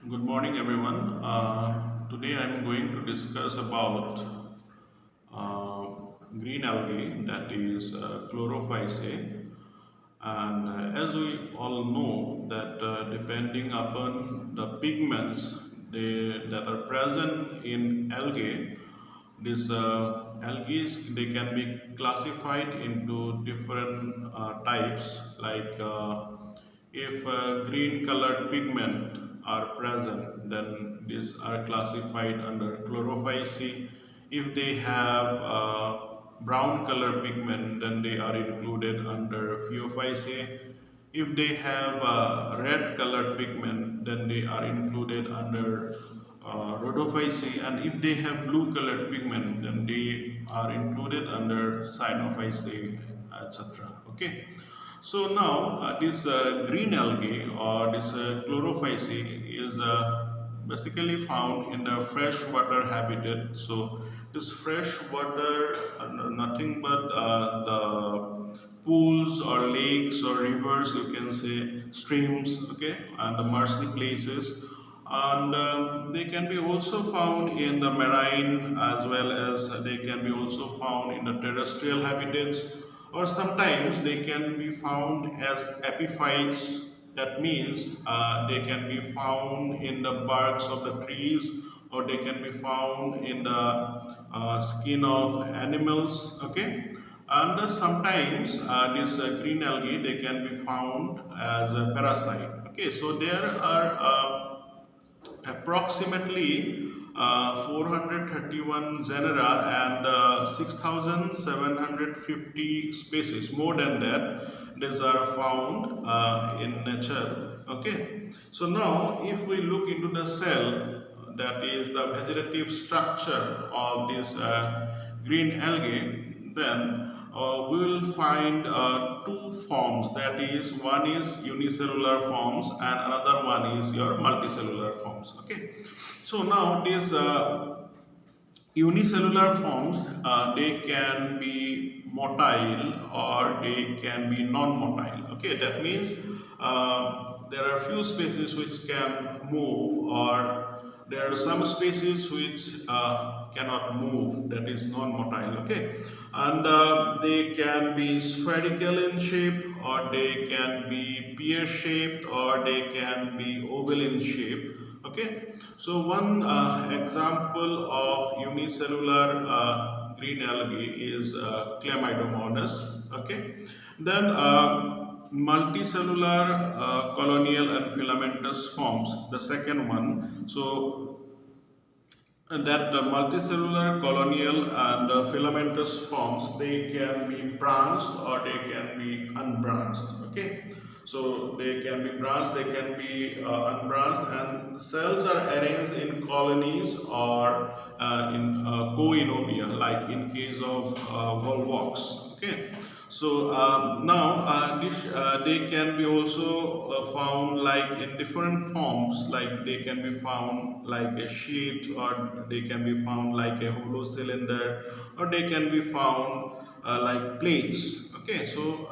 Good morning, everyone. Today I'm going to discuss about uh, green algae, that is chlorophyce. And as we all know, that depending upon the pigments that are present in algae, these algae they can be classified into different types, like if green colored pigment are present, then these are classified under chlorophyce. If they have brown color pigment, then they are included under pheophyce. If they have red colored pigment, then they are included under rhodophyce. And if they have blue colored pigment, then they are included under cyanophyce, etc. Okay. So now this green algae or this chlorophyce is basically found in the freshwater habitat. So this freshwater, nothing but the pools or lakes or rivers, you can say streams, okay, and the marshy places. And they can be also found in the marine, as well as they can be also found in the terrestrial habitats, or sometimes they can be found as epiphytes. That means they can be found in the barks of the trees, or they can be found in the skin of animals, okay. And sometimes these green algae they can be found as a parasite, okay. So there are approximately 431 genera and 6,750 species. More than that, these are found in nature. Okay. So now, if we look into the cell, that is the vegetative structure of this green algae, then we will find two forms. That is, one is unicellular forms and another one is your multicellular forms. Okay. So now these unicellular forms, they can be motile or they can be non-motile. Okay, that means there are few species which can move, or there are some species which cannot move, that is non-motile. Okay, and they can be spherical in shape, or they can be pear shaped, or they can be oval in shape. Okay, so one example of unicellular green algae is Chlamydomonas. Okay, then multicellular colonial and filamentous forms, the second one. So that the multicellular colonial and filamentous forms, they can be branched or they can be unbranched. Okay, so they can be branched, they can be unbranched, and cells are arranged in colonies or in coenobia, like in case of volvox. Okay, so now they can be also found like in different forms, like they can be found like a sheet, or they can be found like a hollow cylinder, or they can be found like plates. Okay, so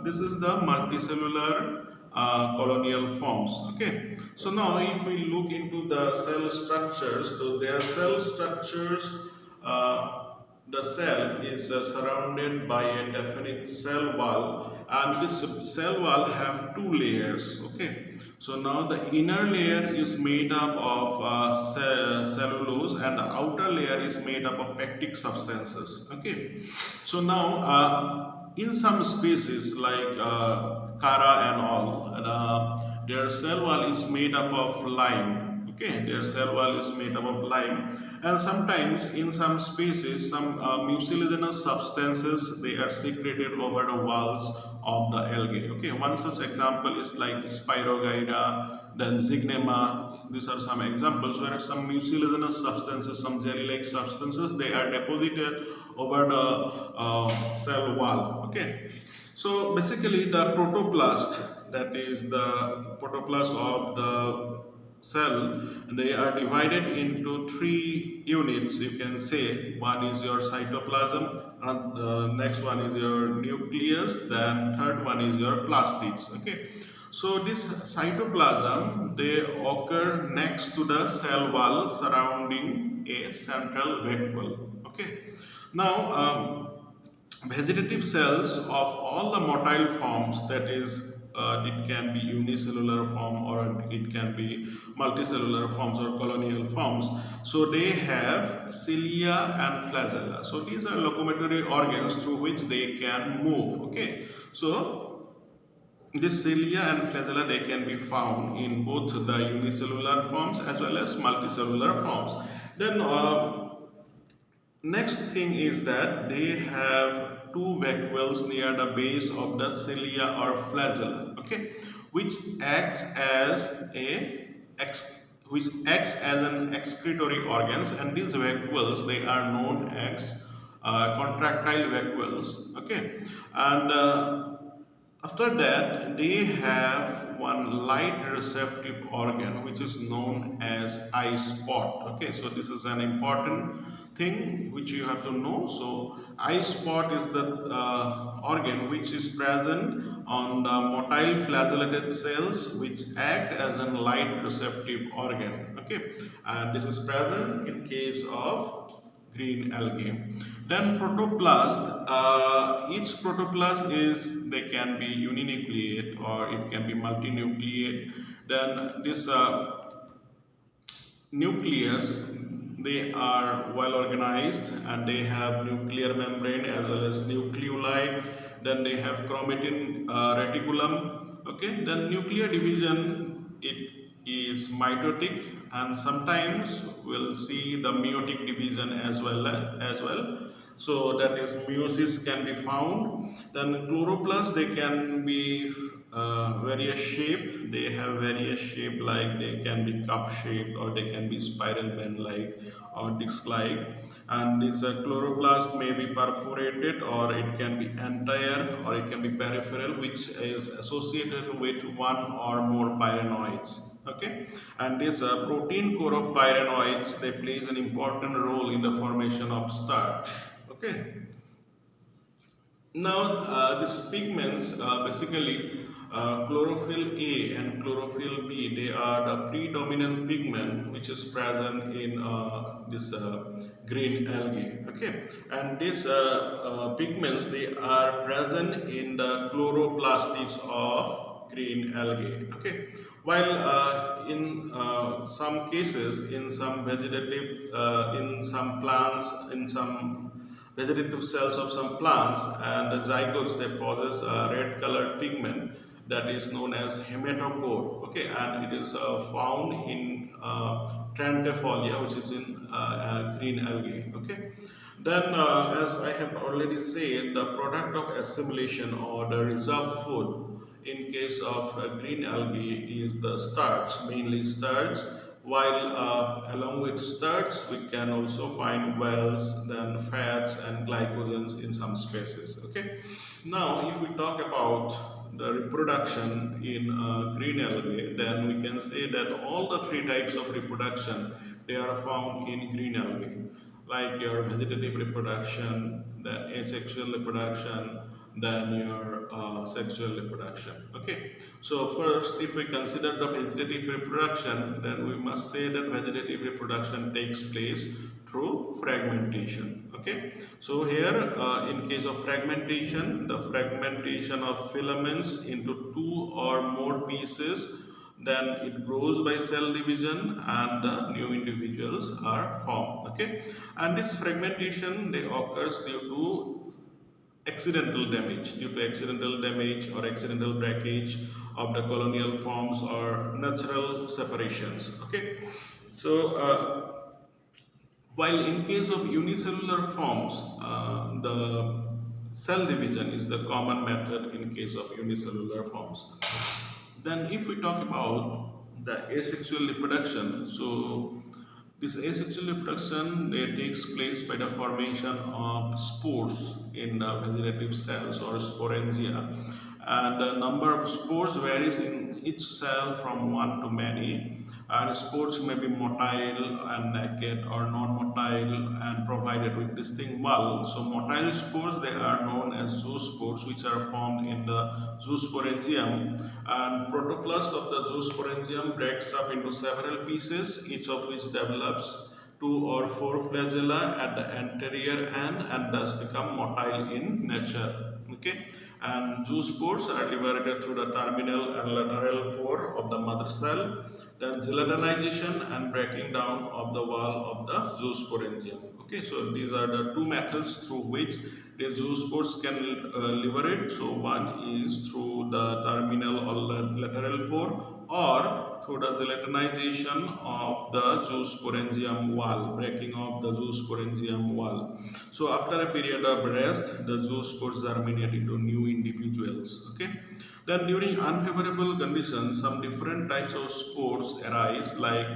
this is the multicellular colonial forms. Okay, so now if we look into the cell structures, so their cell structures, the cell is surrounded by a definite cell wall, and this cell wall have two layers. Okay, so now the inner layer is made up of cellulose, and the outer layer is made up of pectic substances. Okay, so now in some species like Cara and all, their cell wall is made up of lime. Okay, their cell wall is made up of lime, and sometimes in some species, some mucilaginous substances they are secreted over the walls of the algae. Okay, one such example is like Spirogyra, then Zygnema. These are some examples where some mucilaginous substances, some jelly-like substances, they are deposited over the cell wall. Okay, so basically the protoplast, that is the protoplast of the cell, they are divided into three units, you can say. One is your cytoplasm, and next one is your nucleus, then third one is your plastids. Okay, So this cytoplasm, they occur next to the cell wall surrounding a central vacuole. Okay. Now, vegetative cells of all the motile forms, that is, it can be unicellular form or it can be multicellular forms or colonial forms. So they have cilia and flagella. So these are locomotory organs through which they can move. Okay. So this cilia and flagella, they can be found in both the unicellular forms as well as multicellular forms. Then next thing is that they have two vacuoles near the base of the cilia or flagella, okay, which acts as a which acts as an excretory organs, and these vacuoles, they are known as contractile vacuoles, okay, and after that, they have one light receptive organ which is known as eye spot. Okay, so this is an important thing which you have to know. So, eye spot is the organ which is present on the motile flagellated cells which act as a light receptive organ. Okay, and this is present in case of green algae. Then protoplast, each protoplast is, they can be uninucleate or it can be multinucleate. Then this nucleus, they are well organized and they have nuclear membrane as well as nucleoli. Then they have chromatin reticulum. Okay, then nuclear division, it is mitotic, and sometimes we'll see the meiotic division as well. So that is meiosis can be found. Then chloroplast, they can be various shape. They have various shape, like they can be cup shaped or they can be spiral bend like or disc like. And this chloroplast may be perforated or it can be entire or it can be peripheral, which is associated with one or more pyrenoids. Okay, and this protein core of pyrenoids, they plays an important role in the formation of starch. Okay. Now, these pigments, basically chlorophyll A and chlorophyll B, they are the predominant pigment which is present in this green algae. Okay, and these pigments, they are present in the chloroplasts of green algae. Okay, while in some cases, in some vegetative, in some plants, in some vegetative cells of some plants, and the zygotes, they possess a red colored pigment that is known as hematochore. Okay, and it is found in Trentifolia, which is in green algae. Okay, then as I have already said, the product of assimilation or the reserve food in case of green algae is the starch, mainly starch, while along with starch we can also find wells, then fats and glycogens in some species. Okay, now if we talk about the reproduction in green algae, then we can say that all the three types of reproduction, they are found in green algae, like your vegetative reproduction, then asexual reproduction, than your sexual reproduction. Okay, so first, if we consider the vegetative reproduction, then we must say that vegetative reproduction takes place through fragmentation. Okay, so here in case of fragmentation, the fragmentation of filaments into two or more pieces, then it grows by cell division and new individuals are formed. Okay, and this fragmentation, they occurs due to accidental damage or accidental breakage of the colonial forms or natural separations. Okay, so while in case of unicellular forms, the cell division is the common method in case of unicellular forms. Then if we talk about the asexual reproduction, so this asexual reproduction, it takes place by the formation of spores in the vegetative cells or sporangia, and the number of spores varies in each cell from one to many, and spores may be motile and naked or non-motile and provided with distinct bulb. So motile spores, they are known as zoospores, which are formed in the zoosporangium, and protoplasm of the zoosporangium breaks up into several pieces, each of which develops 2 or 4 flagella at the anterior end and thus become motile in nature. Okay, and zoospores are liberated through the terminal and lateral pore of the mother cell, then gelatinization and breaking down of the wall of the zoosporangium. Okay, so these are the two methods through which the zoospores can liberate. So one is through the terminal or lateral pore, or through the gelatinization of the zoosporangium wall, breaking of the zoosporangium wall. So after a period of rest, the zoospores germinate into new individuals. Okay. Then during unfavorable conditions, some different types of spores arise, like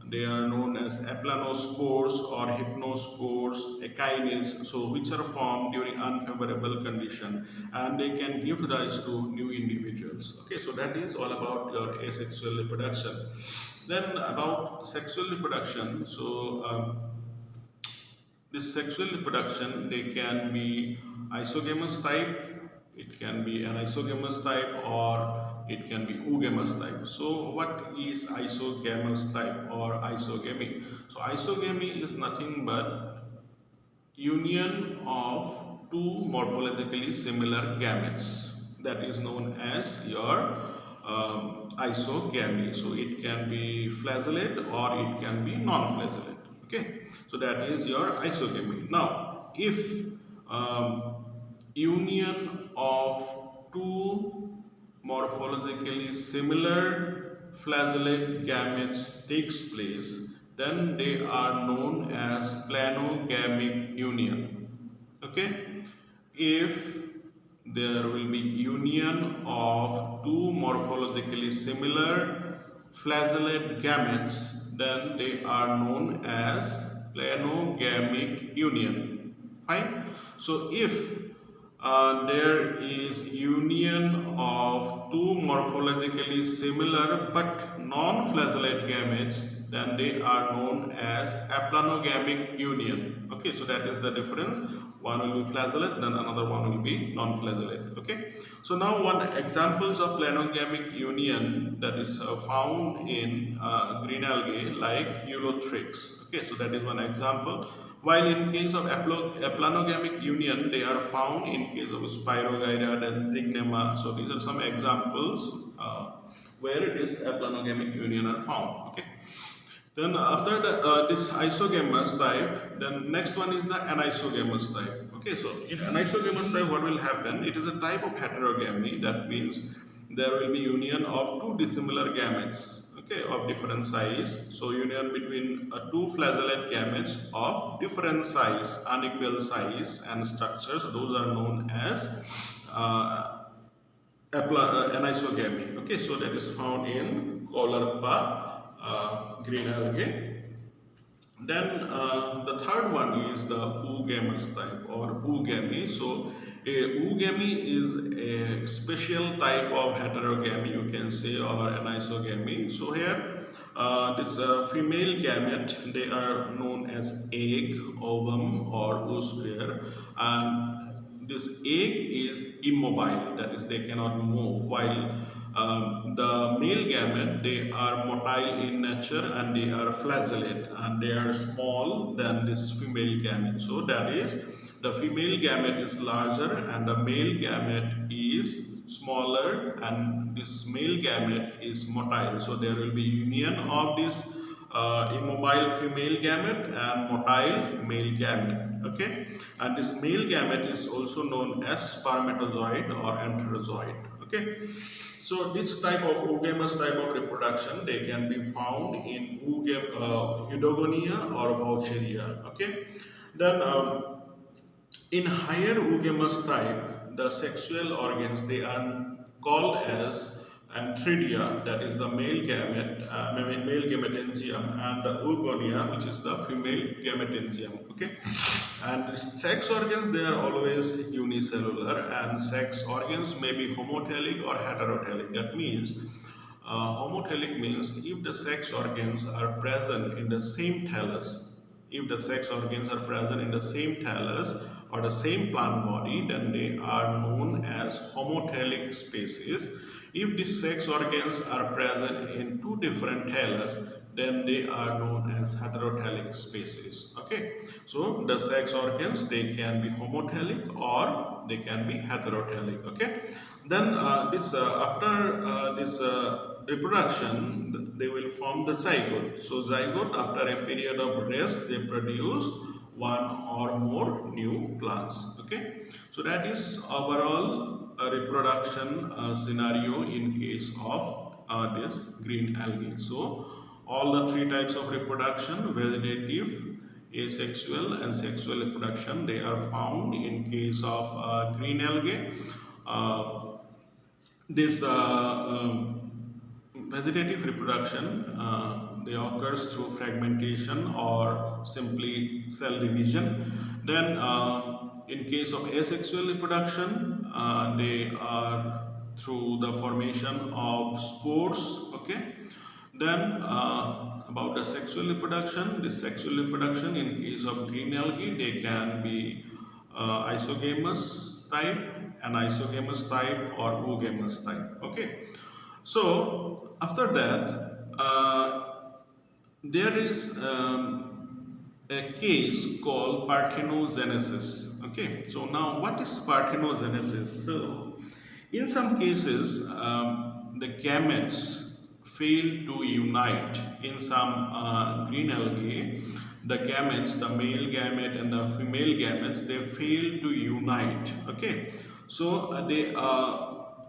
they are known as aplanospores or hypnospores, echines, so which are formed during unfavorable condition, and they can give rise to new individuals. Okay, so that is all about your asexual reproduction. Then about sexual reproduction, so this sexual reproduction, they can be isogamous type, it can be an isogamous type, or it can be oogamous type. So what is isogamous type or isogamy? So isogamy is nothing but union of two morphologically similar gametes, that is known as your isogamy. So it can be flagellate or it can be non-flagellate. Okay, so that is your isogamy. Now if union of two morphologically similar flagellate gametes takes place, then they are known as planogamic union. Okay, if there will be union of two morphologically similar flagellate gametes, then they are known as planogamic union. Fine. So if there is union of two morphologically similar but non-flagellate gametes, then they are known as aplanogamic union. Okay, so that is the difference. One will be flagellate, then another one will be non-flagellate. Okay, so now one examples of planogamic union that is found in green algae like Eulothrix. Okay, so that is one example. While in case of aplanogamic union, they are found in case of Spirogyra and Zygnema. So these are some examples where this aplanogamic union are found. Okay. Then after this isogamous type, then next one is the anisogamous type. Okay, so in anisogamous type, what will happen? It is a type of heterogamy. That means there will be union of two dissimilar gametes, okay, of different size. So union between two flagellate gametes of different size, unequal size and structures. Those are known as anisogamy. Okay, so that is found in Caulerpa green algae. Then the third one is the oogamous type or oogamy. So a oogamy is a special type of heterogamy, you can say, or anisogamy. So here this female gamete, they are known as egg, ovum or oosphere, and this egg is immobile, that is they cannot move, while the male gamete, they are motile in nature and they are flagellate and they are small than this female gamete. So that is, the female gamete is larger and the male gamete is smaller, and this male gamete is motile. So there will be union of this immobile female gamete and motile male gamete. Okay, and this male gamete is also known as spermatozoid or enterozoid. Okay, so this type of oogamous type of reproduction, they can be found in eudagonia or vaucheria. Okay, then in higher oogamous type, the sexual organs, they are called as antheridia, that is the male gamete, male gametangium, and the oogonia, which is the female gametangium. Okay, and sex organs, they are always unicellular, and sex organs may be homotelic or heterotelic. That means Homotelic means if the sex organs are present in the same thallus. If the sex organs are present in the same thallus or the same plant body, then they are known as homotelic species. If the sex organs are present in two different thallus, then they are known as heterotelic species. Okay, so the sex organs, they can be homotelic or they can be heterotelic. Okay, then this after this reproduction, they will form the zygote. So zygote, after a period of rest, they produce one or more new plants. Okay, so that is overall reproduction scenario in case of this green algae. So all the three types of reproduction, vegetative, asexual and sexual reproduction, they are found in case of green algae. Uh, this vegetative reproduction, they occurs through fragmentation or simply cell division. Then in case of asexual reproduction, they are through the formation of spores. Okay, then about the sexual reproduction, this sexual reproduction in case of green algae, they can be isogamous type, anisogamous type or oogamous type. Okay, so after that, there is a case called parthenogenesis. Okay, so now what is parthenogenesis? So in some cases, the gametes fail to unite. In some green algae, the gametes, the male gamete and the female gametes, they fail to unite. Okay, so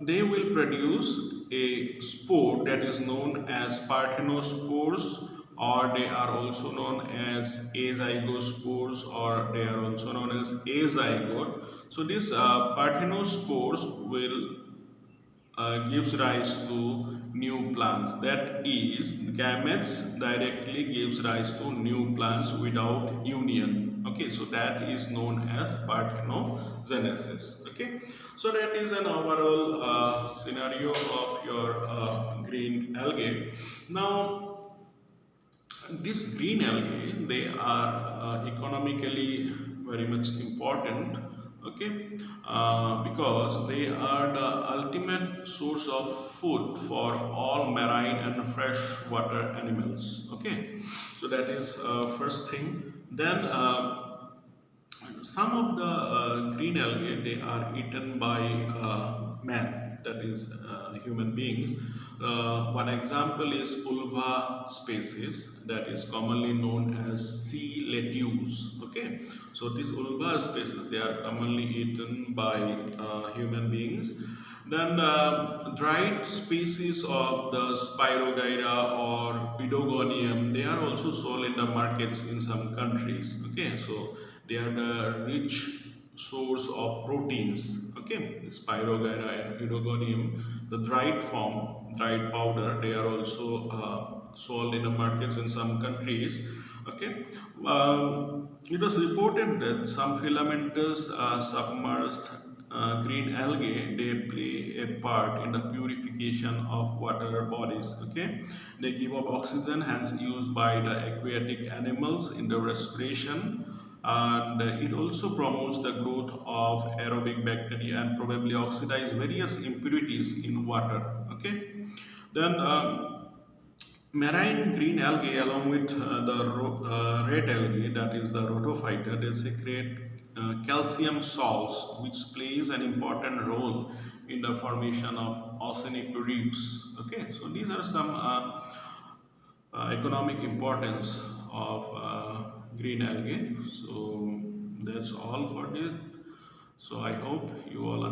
they will produce a spore that is known as parthenospores, or they are also known as azygospores, or they are also known as azygote. So these parthenospores will gives rise to new plants. That is, gametes directly gives rise to new plants without union. Okay, so that is known as parthenogenesis. Okay, so that is an overall scenario of your green algae. Now, these green algae, they are economically very much important. Okay, because they are the ultimate source of food for all marine and freshwater animals. Okay, so that is first thing. Then some of the green algae, they are eaten by man, that is human beings. One example is ulva species, that is commonly known as sea lettuce. Okay, so these ulva species, they are commonly eaten by human beings. Then dried species of the Spirogyra or Pedogonium, they are also sold in the markets in some countries. Okay, so they are the rich source of proteins. Okay, the Spirogyra and Pedogonium, the dried form, dried powder, they are also sold in the markets in some countries. Okay, it was reported that some filamentous submerged green algae, they play a part in the purification of water bodies. Okay, they give up oxygen, hence used by the aquatic animals in the respiration, and it also promotes the growth of aerobic bacteria and probably oxidize various impurities in water. Okay, then marine green algae, along with red algae, that is the rotophyta, they secrete calcium salts, which plays an important role in the formation of oceanic reefs. Okay, so these are some economic importance of green algae. So that's all for this. So I hope you all